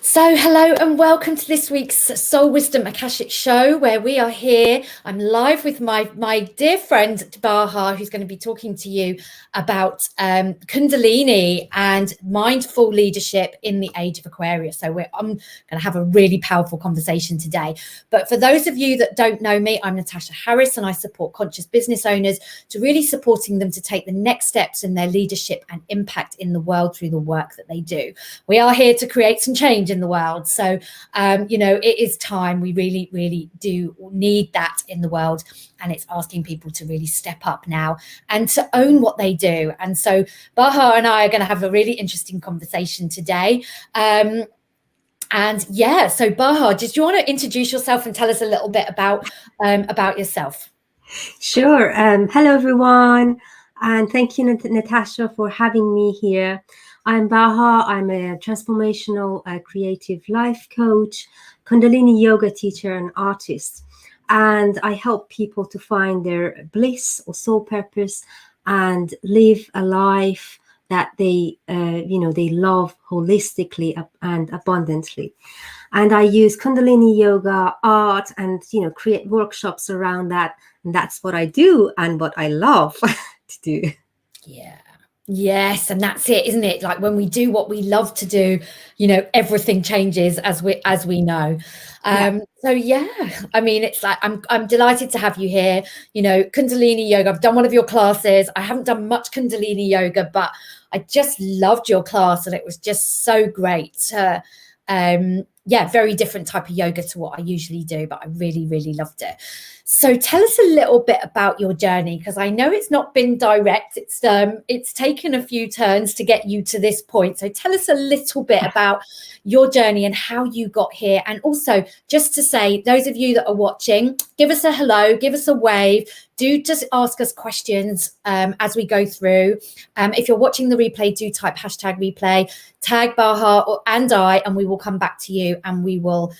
So, hello and welcome to this week's Soul Wisdom Akashic show, where we are here. I'm live with my dear friend Bahar, who's going to be talking to you about Kundalini and mindful leadership in the age of Aquarius. So, I'm going to have a really powerful conversation today. But for those of you that don't know me, I'm Natasha Harris, and I support conscious business owners to really supporting them to take the next steps in their leadership and impact in the world through the work that they do. We are here to create some change in the world. So, it is time. We really, really do need that in the world. And it's asking people to really step up now and to own what they do. And so Bahar and I are going to have a really interesting conversation today. So Bahar, do you want to introduce yourself and tell us a little bit about yourself? Sure. Hello, everyone. And thank you, Natasha, for having me here. I'm Bahar. I'm a transformational creative life coach, Kundalini yoga teacher, and artist. And I help people to find their bliss or soul purpose and live a life that they love holistically and abundantly. And I use Kundalini yoga, art, and create workshops around that. And that's what I do and what I love to do. Yeah. Yes, and that's it, isn't it? Like when we do what we love to do, everything changes, as we know. So I mean, it's like I'm delighted to have you here. Kundalini yoga. I've done one of your classes. I haven't done much Kundalini yoga, but I just loved your class, and it was just so great. Very different type of yoga to what I usually do, but I really, really loved it. So tell us a little bit about your journey, because I know it's not been direct. It's taken a few turns to get you to this point. So tell us a little bit about your journey and how you got here. And also, just to say, those of you that are watching, give us a hello, give us a wave. Do just ask us questions as we go through. If you're watching the replay, do type #replay, tag Bahar and we will come back to you and we will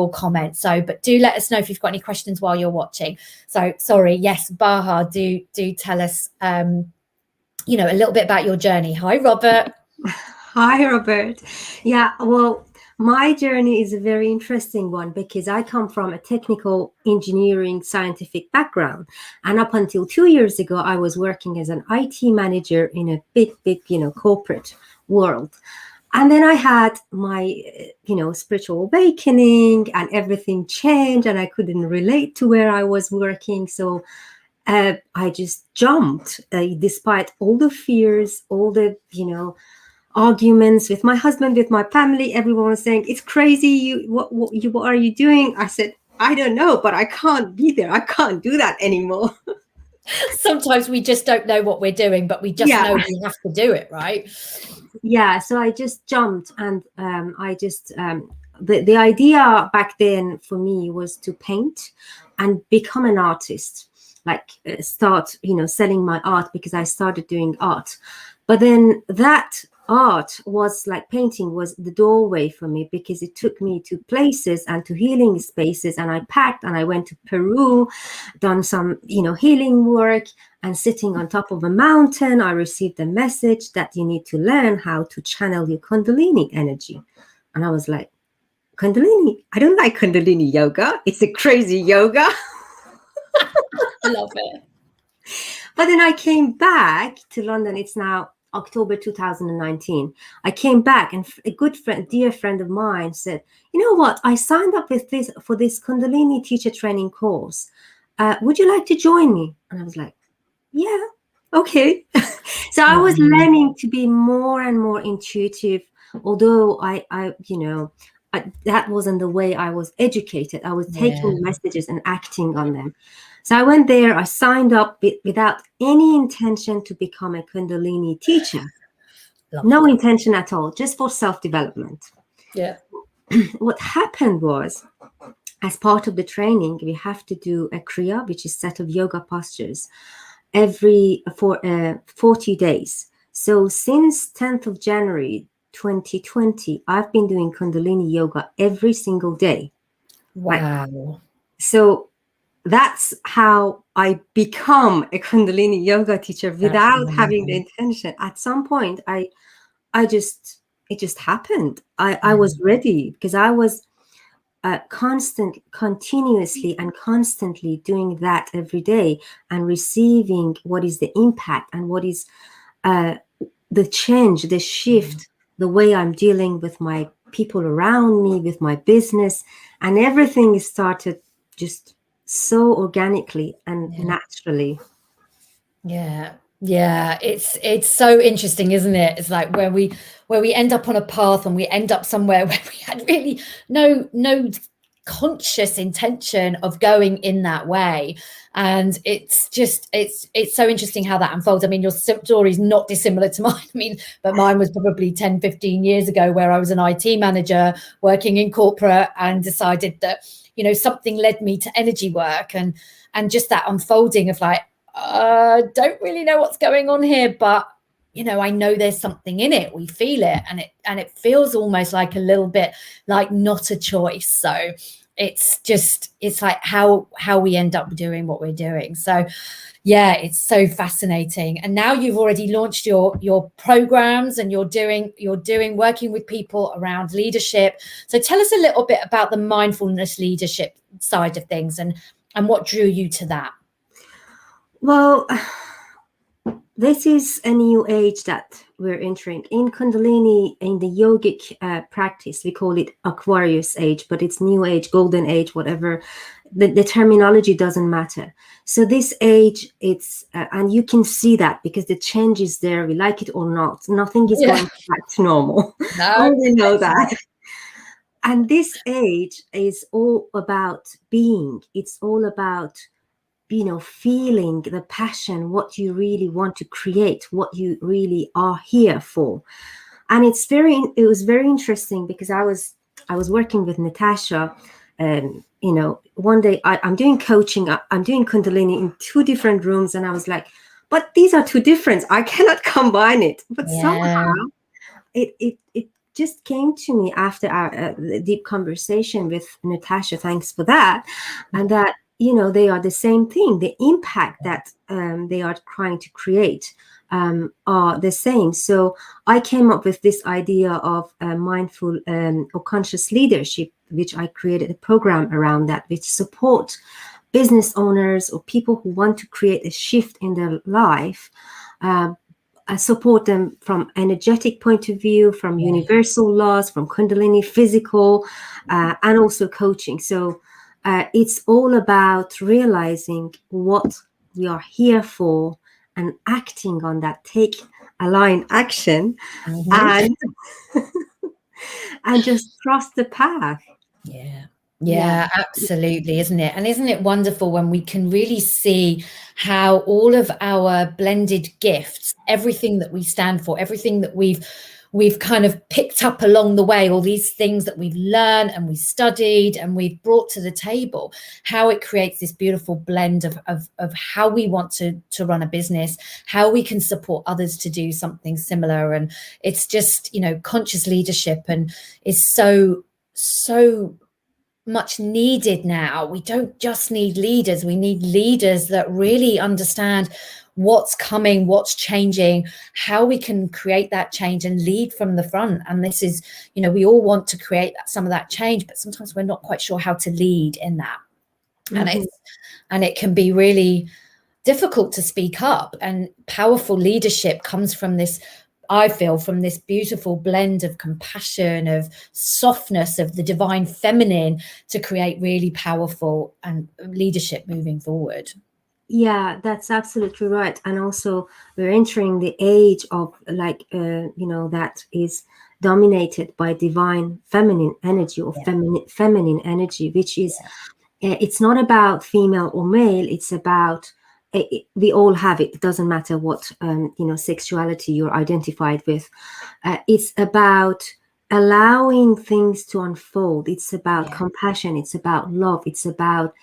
comment. So, but do let us know if you've got any questions while you're watching. So, sorry, yes, Bahar, do tell us, a little bit about your journey. Hi, Robert. Hi, Robert. Yeah, well, my journey is a very interesting one because I come from a technical engineering scientific background. And up until 2 years ago, I was working as an IT manager in a big, corporate world. And then I had my, spiritual awakening and everything changed and I couldn't relate to where I was working. So I just jumped despite all the fears, all the, arguments with my husband, with my family. Everyone was saying, it's crazy. What are you doing? I said, I don't know, but I can't be there. I can't do that anymore. Sometimes we just don't know what we're doing, but we just know we have to do it, right? Yeah. So I just jumped and the idea back then for me was to paint and become an artist, like start, selling my art because I started doing art. But then that art was like painting was the doorway for me because it took me to places and to healing spaces. And I packed and I went to Peru, done some, healing work, and sitting on top of a mountain, I received a message that you need to learn how to channel your Kundalini energy. And I was like, Kundalini? I don't like Kundalini yoga. It's a crazy yoga. I love it. But then I came back to London. It's now October 2019. I came back and a dear friend of mine said, you know what? I signed up for this Kundalini teacher training course. Would you like to join me? And I was like, yeah, okay. So I was learning to be more and more intuitive, although that wasn't the way I was educated. I was taking messages and acting on them. So I went there, I signed up without any intention to become a Kundalini teacher. No intention at all, just for self-development. Yeah. What happened was, as part of the training, we have to do a Kriya, which is a set of yoga postures, for 40 days. So since 10th of January, 2020, I've been doing Kundalini yoga every single day. Wow. Right? So that's how I become a Kundalini yoga teacher without having the intention. At some point, I just it just happened. I was ready because I was continuously and constantly doing that every day and receiving what is the impact and what is the change, the shift, the way I'm dealing with my people around me, with my business, and everything started just so organically and naturally. Yeah, it's so interesting, isn't it? It's like where we end up on a path and we end up somewhere where we had really no conscious intention of going in that way. And it's just it's so interesting how that unfolds. I mean, your story is not dissimilar to mine. I mean, but mine was probably 10-15 years ago, where I was an IT manager working in corporate and decided that, you know, something led me to energy work, and just that unfolding of like, don't really know what's going on here, but you know, I know there's something in it. We feel it, and it feels almost like a little bit like not a choice. So it's like how we end up doing what we're doing. So yeah, it's so fascinating. And now you've already launched your programs, and you're doing working with people around leadership. So tell us a little bit about the mindfulness leadership side of things, and what drew you to that. Well, this is a new age that we're entering. In Kundalini, in the yogic practice, we call it Aquarius age, but it's new age, golden age, whatever. The terminology doesn't matter. So this age, it's, and you can see that because the change is there, we like it or not. Nothing is going back to normal. No, we know that. And this age is all about being. It's all about, you know, feeling the passion, what you really want to create, what you really are here for. And it was very interesting because I was working with Natasha, and you know, one day I'm doing coaching, I'm doing Kundalini in 2 different rooms, and I was like, but these are 2 different, I cannot combine it. But somehow it just came to me after our deep conversation with Natasha, thanks for that, and that, you know, they are the same thing. The impact that they are trying to create are the same. So I came up with this idea of mindful or conscious leadership, which I created a program around that, which support business owners or people who want to create a shift in their life. I support them from energetic point of view, from universal laws, from Kundalini, physical, and also coaching. So it's all about realizing what we are here for and acting on that. Take aligned action and and just trust the path. Yeah, absolutely, isn't it? And isn't it wonderful when we can really see how all of our blended gifts, everything that we stand for, everything that we've kind of picked up along the way, all these things that we've learned and we studied and we've brought to the table, how it creates this beautiful blend of how we want to run a business, how we can support others to do something similar. And it's just, you know, conscious leadership and is so much needed now. We don't just need leaders, we need leaders that really understand what's coming, what's changing, how we can create that change and lead from the front. And this is, you know, we all want to create some of that change, but sometimes we're not quite sure how to lead in that. And it can be really difficult to speak up. And powerful leadership comes from this, I feel, from this beautiful blend of compassion, of softness, of the divine feminine to create really powerful and leadership moving forward. Yeah, that's absolutely right. And also we're entering the age of like, you know, that is dominated by divine feminine energy or feminine energy, which is, it's not about female or male. It's about, we all have it. It doesn't matter what, you know, sexuality you're identified with. It's about allowing things to unfold. It's about compassion. It's about love. It's about,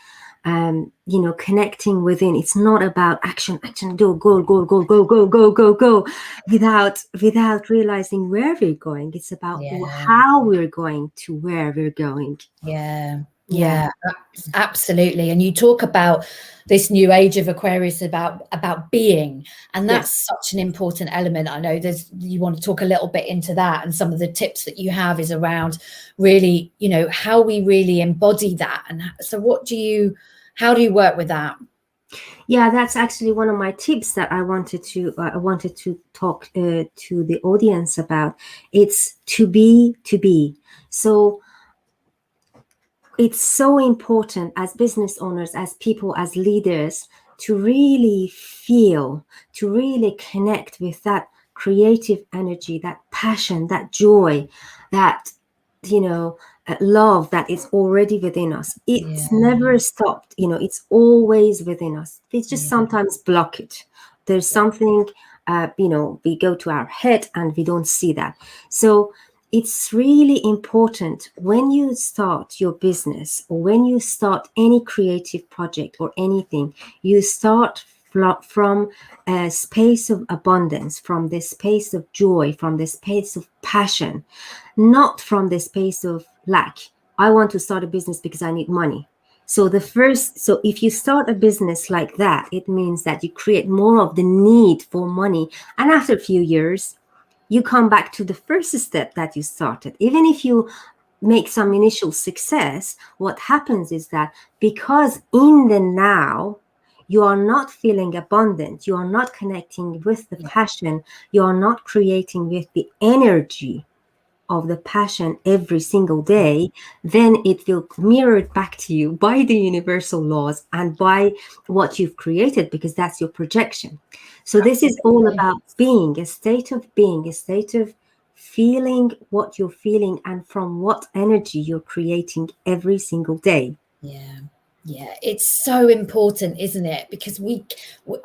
you know, connecting within. It's not about action, do, go, without realizing where we're going. It's about how we're going to where we're going. Yeah, absolutely. And you talk about this new age of Aquarius about being, and that's such an important element. I know you want to talk a little bit into that, and some of the tips that you have is around really, how we really embody that. And so how do you work with that? Yeah, that's actually one of my tips that I wanted to talk to the audience about. It's to be. So it's so important as business owners, as people, as leaders, to really feel, to really connect with that creative energy, that passion, that joy, that, love that is already within us. It's never stopped, it's always within us. We just sometimes block it. There's something, we go to our head and we don't see that. So it's really important when you start your business or when you start any creative project or anything, you start from a space of abundance, from this space of joy, from this space of passion, not from the space of lack. I want to start a business because I need money. So if you start a business like that, it means that you create more of the need for money. And after a few years, you come back to the first step that you started. Even if you make some initial success, what happens is that because in the now, you are not feeling abundant, you are not connecting with the passion, you are not creating with the energy of the passion every single day, then it will mirror it back to you by the universal laws and by what you've created, because that's your projection. So this is all about being, a state of feeling what you're feeling and from what energy you're creating every single day. Yeah, it's so important, isn't it? Because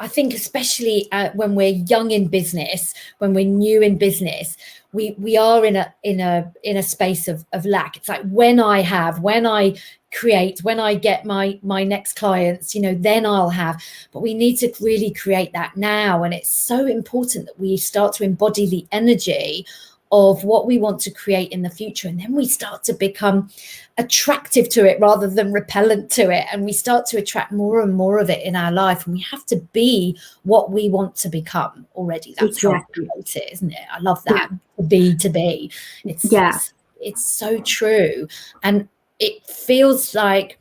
I think especially when we're young in business, when we're new in business, we are in a space of lack. It's like when I create, when I get my next clients, then I'll have. But we need to really create that now, and it's so important that we start to embody the energy of what we want to create in the future, and then we start to become attractive to it rather than repellent to it, and we start to attract more and more of it in our life, and we have to be what we want to become already. That's how I create it, isn't it? I love that. To be it's so true, and it feels like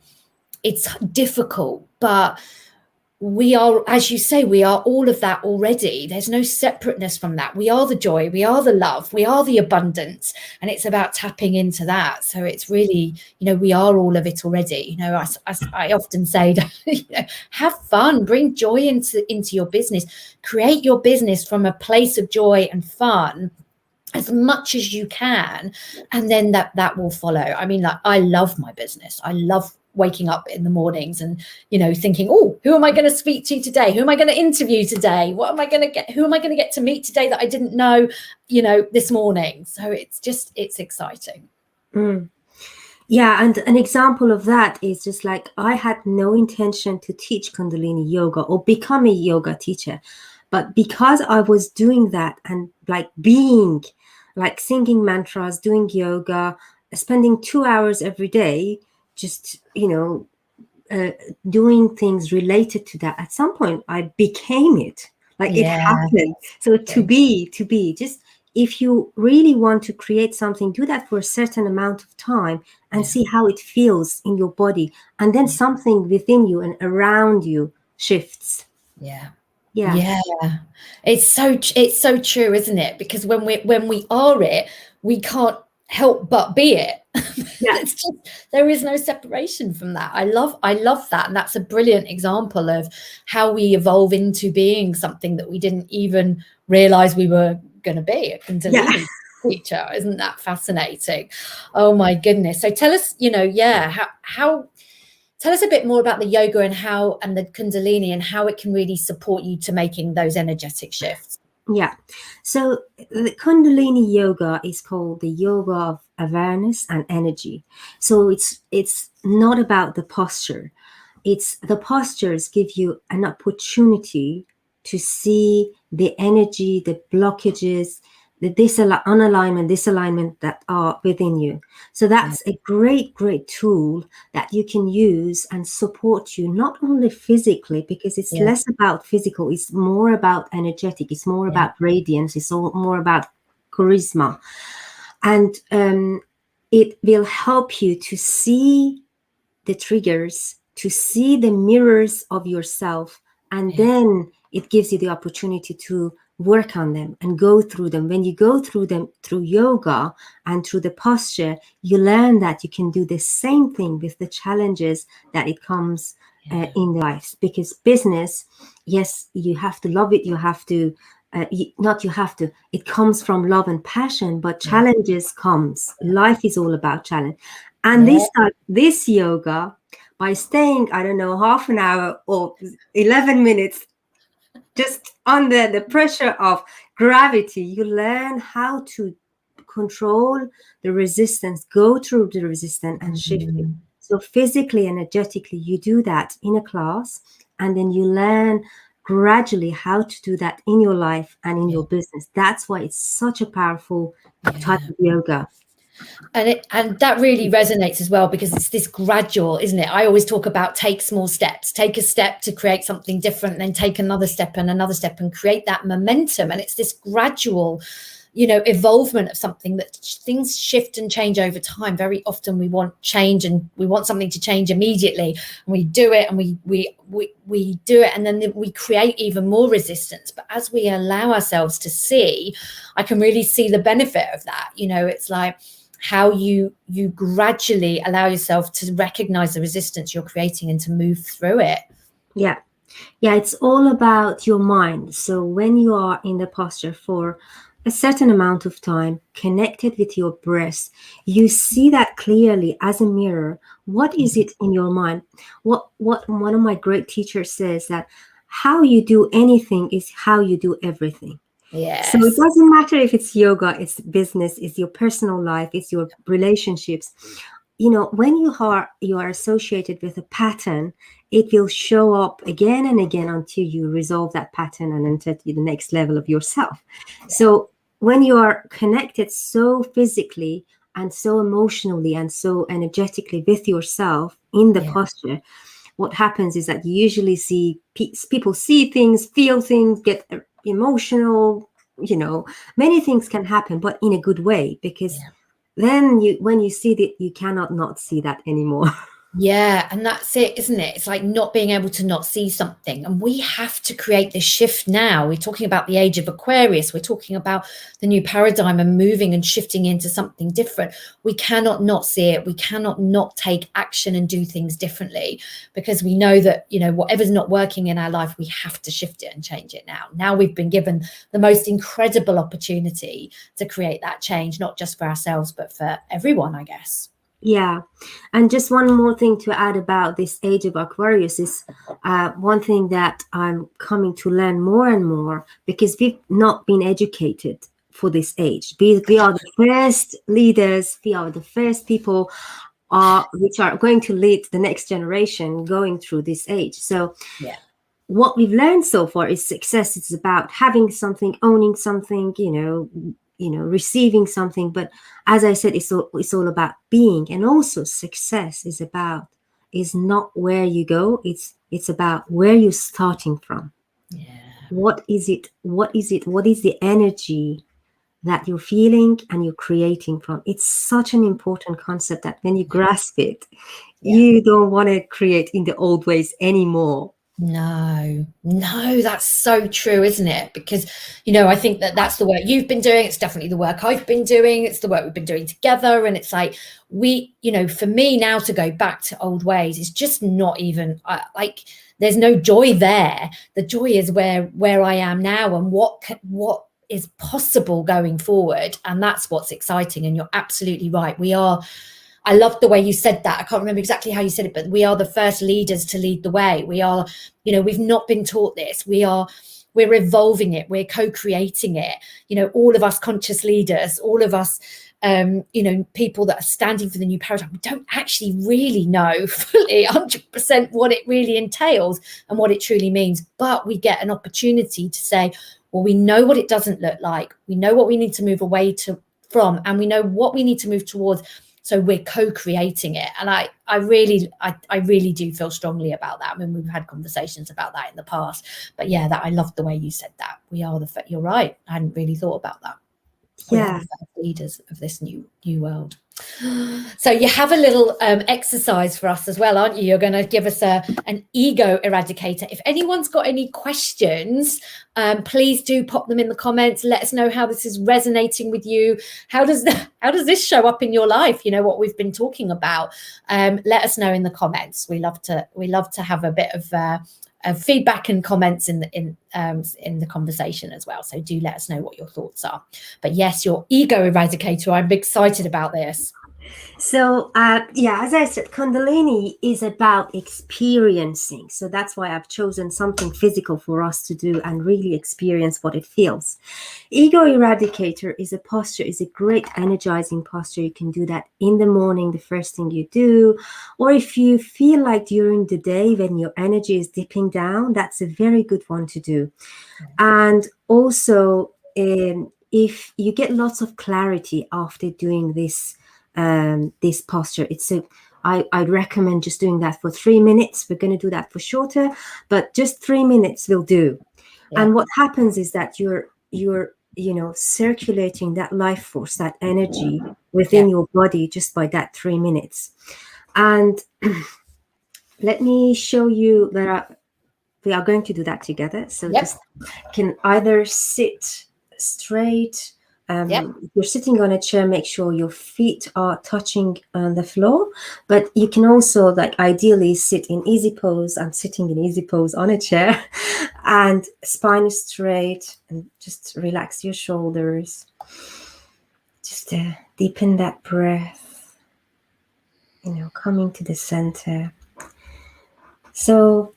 it's difficult, but we are, as you say, we are all of that already. There's no separateness from that. We are the joy, we are the love, we are the abundance, and it's about tapping into that. So it's really, we are all of it already. I often say, have fun, bring joy into your business, create your business from a place of joy and fun as much as you can, and then that will follow. I mean, like, I love my business. I love waking up in the mornings and thinking, oh, who am I going to speak to today? Who am I going to interview today? Who am I going to get to meet today that I didn't know this morning? So it's exciting. Yeah, and an example of that is just like, I had no intention to teach Kundalini yoga or become a yoga teacher, but because I was doing that and like being, like singing mantras, doing yoga, spending 2 hours every day, just doing things related to that, at some point I became it. Like, it happened. So to be just, if you really want to create something, do that for a certain amount of time and see how it feels in your body, and then something within you and around you shifts. Yeah. It's so true, isn't it? Because when we are it, we can't help but be it. It's just, there is no separation from that. I love that, and that's a brilliant example of how we evolve into being something that we didn't even realize we were going to be, a Kundalini teacher. Isn't that fascinating? Oh my goodness. So tell us, how tell us a bit more about the yoga and the Kundalini and how it can really support you to making those energetic shifts. Yeah. So the Kundalini yoga is called the yoga of awareness and energy. So it's not about the posture. It's the postures give you an opportunity to see the energy, the blockages, the unalignment, disalignment that are within you. So that's a great tool that you can use and support you, not only physically, because it's less about physical, it's more about energetic, it's more about radiance, it's more about charisma. And it will help you to see the triggers, to see the mirrors of yourself, and then it gives you the opportunity to work on them and go through them. When you go through them through yoga and through the posture, you learn that you can do the same thing with the challenges that it comes in life. Because business, yes, you have to love it, you have to it comes from love and passion, but challenges comes. Life is all about challenge. And this yoga, by staying, I don't know, half an hour or 11 minutes just under the pressure of gravity, you learn how to control the resistance, go through the resistance and shift it. So physically, energetically, you do that in a class, and then you learn gradually how to do that in your life and in your business. That's why it's such a powerful type of yoga. And that really resonates as well, because it's this gradual, isn't it? I always talk about take small steps, take a step to create something different, then take another step and create that momentum. And it's this gradual, evolvement of something, that things shift and change over time. Very often we want change and we want something to change immediately, and we do it and we do it, and then we create even more resistance. But as we allow ourselves to see, I can really see the benefit of that. It's like how you gradually allow yourself to recognize the resistance you're creating and to move through it. Yeah, it's all about your mind. So when you are in the posture for a certain amount of time, connected with your breath, you see that clearly as a mirror. What is it in your mind? What one of my great teachers says, that how you do anything is how you do everything. Yes. So it doesn't matter if it's yoga, it's business, it's your personal life, it's your relationships. When you are associated with a pattern, it will show up again and again until you resolve that pattern and enter to the next level of yourself. So when you are connected so physically and so emotionally and so energetically with yourself in the posture, what happens is that you usually see people see things, feel things, get emotional. Many things can happen, but in a good way, because then when you see that, you cannot not see that anymore. Yeah, and that's it, isn't it? It's like not being able to not see something. And we have to create this shift now. We're talking about the age of Aquarius. We're talking about the new paradigm and moving and shifting into something different. We cannot not see it. We cannot not take action and do things differently, because we know that, whatever's not working in our life, we have to shift it and change it now. Now we've been given the most incredible opportunity to create that change, not just for ourselves, but for everyone, I guess. Yeah. And just one more thing to add about this age of Aquarius is one thing that I'm coming to learn more and more, because we've not been educated for this age. We are the first leaders, we are the first people which are going to lead the next generation going through this age. So what we've learned so far is success. It's about having something, owning something, receiving something. But as I said, it's all about being. And also success is not where you go. It's about where you're starting from. What is it? What is the energy that you're feeling and you're creating from? It's such an important concept that when you grasp it, you don't want to create in the old ways anymore. No, that's so true, isn't it? Because, I think that's the work you've been doing. It's definitely the work I've been doing. It's the work we've been doing together. And it's like, for me now to go back to old ways is just not even there's no joy there. The joy is where I am now and what is possible going forward. And that's what's exciting. And you're absolutely right. I love the way you said that. I can't remember exactly how you said it, but we are the first leaders to lead the way. We are, we've not been taught this. We're evolving it. We're co-creating it. All of us conscious leaders, all of us, people that are standing for the new paradigm, we don't actually really know fully 100% what it really entails and what it truly means. But we get an opportunity to say, Well, we know what it doesn't look like. We know what we need to move away from, and we know what we need to move towards. So we're co-creating it. And I really do feel strongly about that. I mean, we've had conversations about that in the past, but yeah, that I loved the way you said that. You're right. I hadn't really thought about that. We are the first leaders of this new world. So you have a little exercise for us as well, aren't you? You're going to give us an ego eradicator. If anyone's got any questions, please do pop them in the comments. Let us know how this is resonating with you. How does this show up in your life? You know, what we've been talking about. Let us know in the comments. We love to have a bit of feedback and comments in the conversation as well. So do let us know what your thoughts are. But yes, your ego eradicator. I'm excited about this. So as I said, Kundalini is about experiencing. So that's why I've chosen something physical for us to do and really experience what it feels. Ego Eradicator is a great energizing posture. You can do that in the morning, the first thing you do, or if you feel like during the day when your energy is dipping down, that's a very good one to do. And also, if you get lots of clarity after doing this posture, I'd recommend just doing that for 3 minutes. We're going to do that for shorter, but just 3 minutes will do. Yeah. And what happens is that you're circulating that life force, that energy within your body just by that 3 minutes. And let me show you that we are going to do that together. So just can either sit straight. If you're sitting on a chair, make sure your feet are touching on the floor. But you can also, ideally, sit in easy pose. I'm sitting in easy pose on a chair, and spine is straight, and just relax your shoulders. Just deepen that breath. Coming to the center. So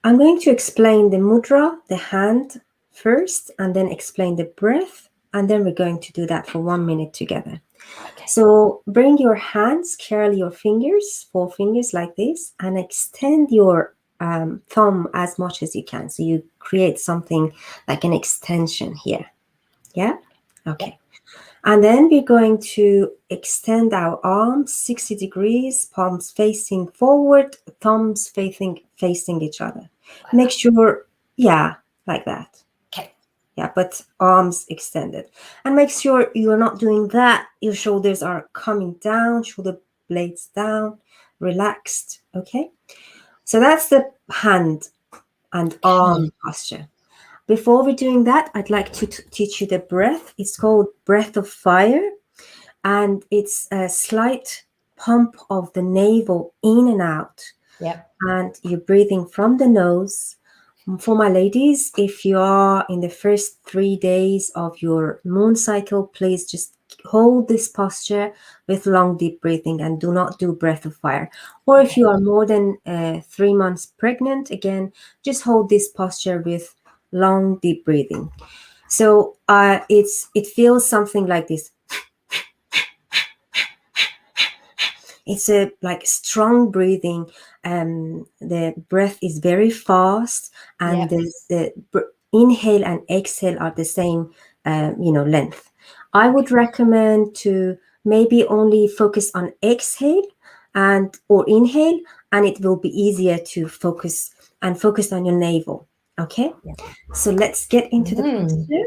I'm going to explain the mudra, the hand first, and then explain the breath. And then we're going to do that for 1 minute together. Okay. So bring your hands, curl your fingers, 4 fingers like this, and extend your thumb as much as you can. So you create something like an extension here. Yeah? Okay. And then we're going to extend our arms 60 degrees, palms facing forward, thumbs facing each other. Make sure, like that. Okay. Yeah, but arms extended. And make sure you're not doing that. Your shoulders are coming down, shoulder blades down, relaxed. Okay. So that's the hand and arm posture. Before we're doing that, I'd like to teach you the breath. It's called breath of fire. And it's a slight pump of the navel in and out. Yeah. And you're breathing from the nose. For my ladies, if you are in the first 3 days of your moon cycle, please just hold this posture with long, deep breathing and do not do breath of fire. Or if you are more than 3 months pregnant, again, just hold this posture with long, deep breathing. So it feels something like this. It's a strong breathing. The breath is very fast, and the inhale and exhale are the same, length. I would recommend to maybe only focus on exhale or inhale, and it will be easier to focus on your navel. Okay, so let's get into the posture.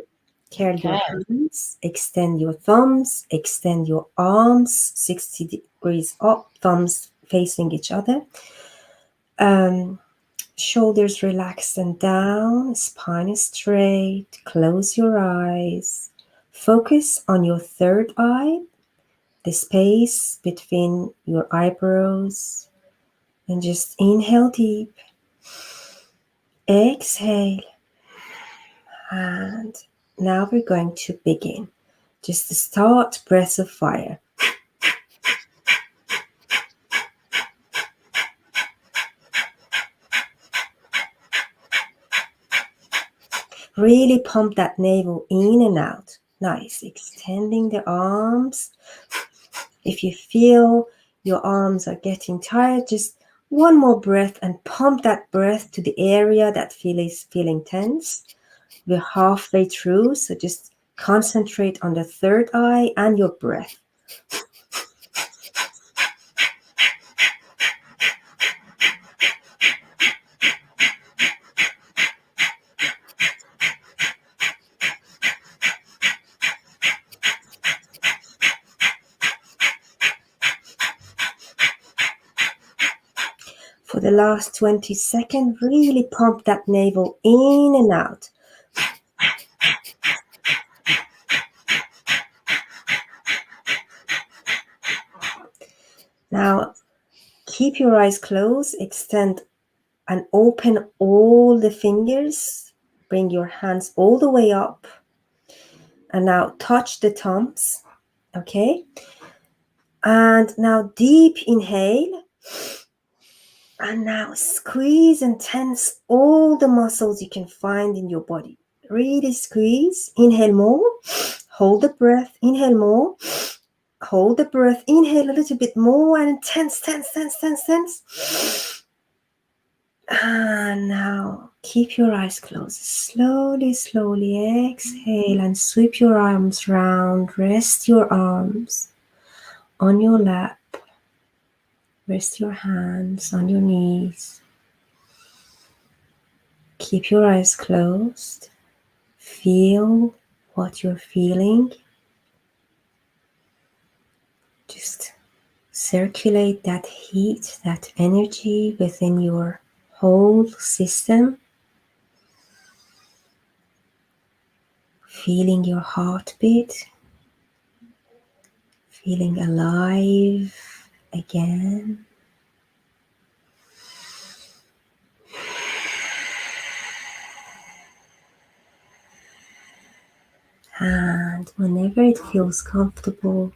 Curl your hands, extend your thumbs, extend your arms 60 degrees up, thumbs facing each other. Shoulders relaxed and down, spine is straight. Close your eyes. Focus on your third eye, the space between your eyebrows. And just inhale deep. Exhale. And now we're going to begin. Just to start, breath of fire. Really pump that navel in and out. Nice. Extending the arms. If you feel your arms are getting tired, just one more breath and pump that breath to the area that is feeling tense. We're halfway through, so just concentrate on the third eye and your breath. For the last 20 seconds, really pump that navel in and out. Now, keep your eyes closed, extend and open all the fingers. Bring your hands all the way up. And now touch the thumbs. Okay? And now deep inhale. And now squeeze and tense all the muscles you can find in your body. Really squeeze. Inhale more. Hold the breath. Inhale more. Hold the breath. Inhale a little bit more and tense, tense, tense, tense, tense. And now keep your eyes closed. Slowly, slowly exhale and sweep your arms round. Rest your arms on your lap. Rest your hands on your knees. Keep your eyes closed. Feel what you're feeling. Just circulate that heat, that energy within your whole system. Feeling your heartbeat. Feeling alive again. And whenever it feels comfortable,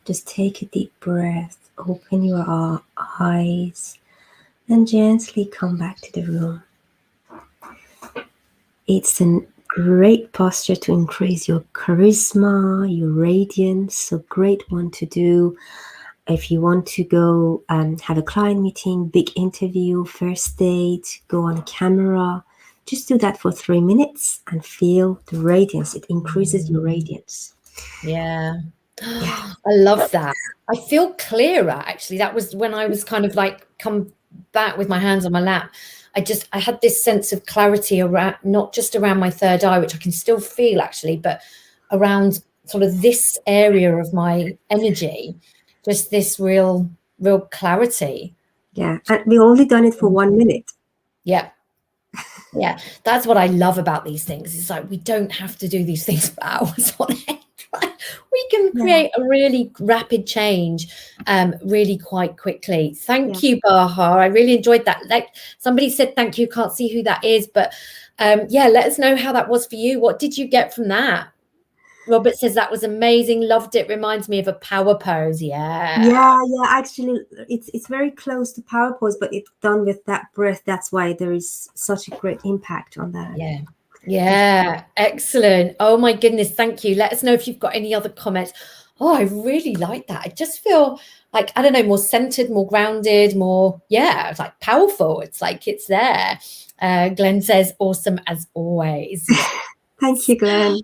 just take a deep breath, open your eyes, and gently come back to the room. It's a great posture to increase your charisma, your radiance, so great one to do if you want to go have a client meeting, big interview, first date, go on camera. Just do that for 3 minutes and feel the radiance. It increases your radiance. Yeah. I love that. I feel clearer, actually. That was when I was kind of like come back with my hands on my lap. I had this sense of clarity around, not just around my third eye, which I can still feel actually, but around sort of this area of my energy, just this real clarity. Yeah, and we only done it for 1 minute. Yeah. Yeah, that's what I love about these things. It's like we don't have to do these things for hours on end. We can create a really rapid change really quite quickly. Thank you, Bahar. I really enjoyed that. Like somebody said thank you, can't see who that is, but yeah, let us know how that was for you. What did you get from that? Robert says that was amazing, loved it, reminds me of a power pose. Yeah, actually it's very close to power pose, but it's done with that breath. That's why there is such a great impact on that. Yeah, excellent. Oh my goodness, thank you. Let us know if you've got any other comments. Oh, I really like that. I just feel like, I don't know, more centered, more grounded, more, it's like powerful. It's like it's there. Glenn says, awesome as always. Thank you, Glenn.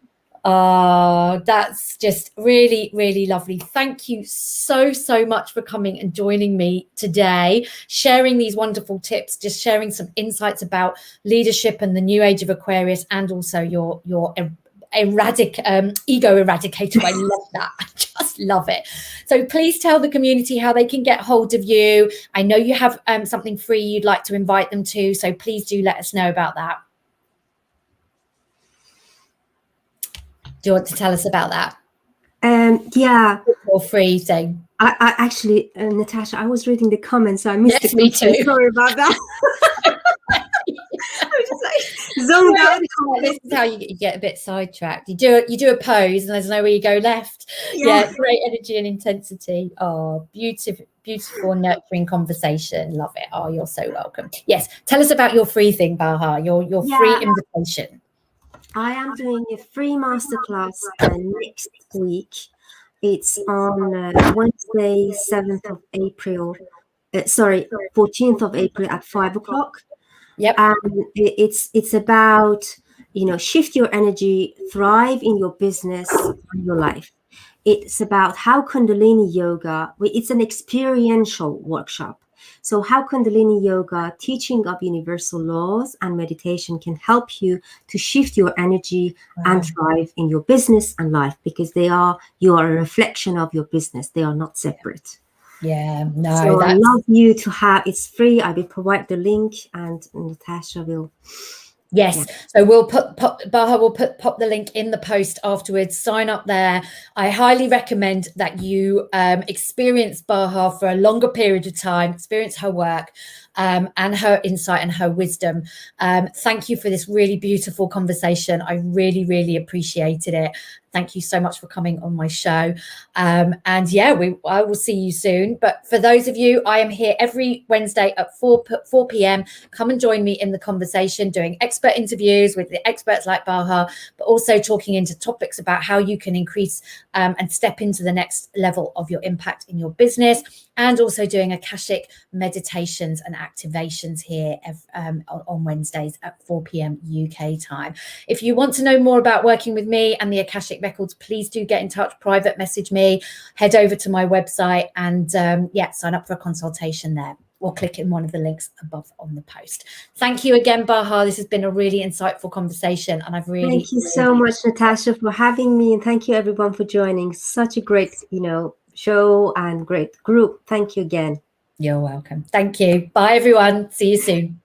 Oh, that's just really, really lovely. Thank you so much for coming and joining me today, sharing these wonderful tips, just sharing some insights about leadership and the new age of Aquarius, and also your ego eradicator. I love that. I just love it. So please tell the community how they can get hold of you. I know you have something free you'd like to invite them to, so please do let us know about that. Do you want to tell us about that? Yeah. Or free thing. I actually, Natasha, I was reading the comments, so I missed it. Me too. Sorry about that. I was just like zoned out. This is how you get a bit sidetracked. You do a pose and there's nowhere you go left. Yeah, great energy and intensity. Oh, beautiful nurturing conversation. Love it. Oh, you're so welcome. Yes, tell us about your free thing, Bahar. Your free invitation. I am doing a free masterclass next week. It's on Wednesday, 7th of April. 14th of April at 5 o'clock. Yep. And it's about, shift your energy, thrive in your business and your life. It's about how Kundalini Yoga, it's an experiential workshop. So how Kundalini Yoga, teaching of universal laws and meditation can help you to shift your energy and thrive in your business and life, because you are a reflection of your business. They are not separate. Yeah, no, So I love you to have, it's free. I will provide the link and Natasha will. Yes. Yeah. So we'll Bahar will pop the link in the post afterwards. Sign up there. I highly recommend that you experience Bahar for a longer period of time, experience her work and her insight and her wisdom. Thank you for this really beautiful conversation. I really, really appreciated it. Thank you so much for coming on my show. And yeah, I will see you soon. But for those of you, I am here every Wednesday at 4 p.m. Come and join me in the conversation, doing expert interviews with the experts like Bahar, but also talking into topics about how you can increase and step into the next level of your impact in your business, and also doing Akashic meditations and activations here on Wednesdays at 4 p.m. UK time. If you want to know more about working with me and the Akashic records, please do get in touch, private message me, head over to my website and sign up for a consultation there, or click in one of the links above on the post. Thank you again, Bahar. This has been a really insightful conversation, and I've really thank you so much, Natasha, for having me, and thank you everyone for joining. Such a great show and great group. Thank you again. You're welcome. Thank you. Bye everyone. See you soon.